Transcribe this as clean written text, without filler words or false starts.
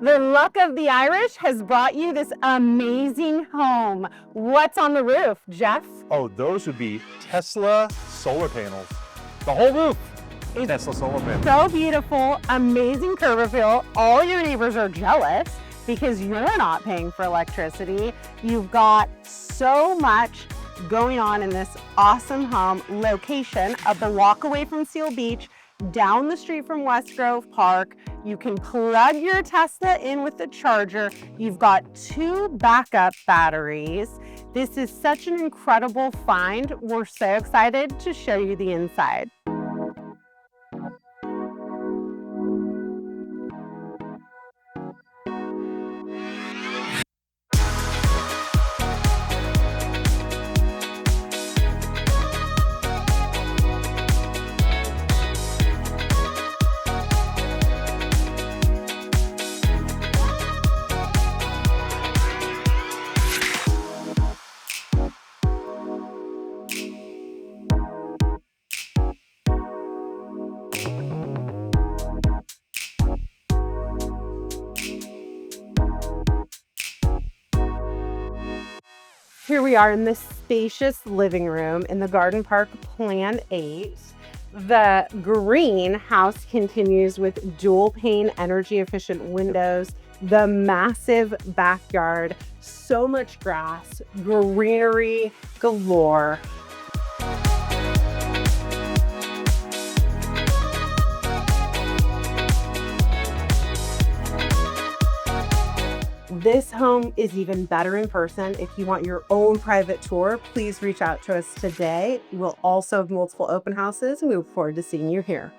The luck of the Irish has brought you this amazing home. What's on the roof, Jeff? Oh, those would be Tesla solar panels. The whole roof. It's Tesla solar panels. so beautiful, amazing curb appeal. All your neighbors are jealous because you're not paying for electricity. You've got so much going on in this awesome home location, a block away from Seal Beach, down the street from West Grove Park. You can plug your Tesla in with the charger. You've got 2 backup batteries. This is such an incredible find. We're so excited to show you the inside. Here we are in this spacious living room in the Garden Park Plan 8. The greenhouse continues with dual pane, energy efficient windows, the massive backyard, so much grass, greenery galore. This home is even better in person. If you want your own private tour, please reach out to us today. We'll also have multiple open houses, and we look forward to seeing you here.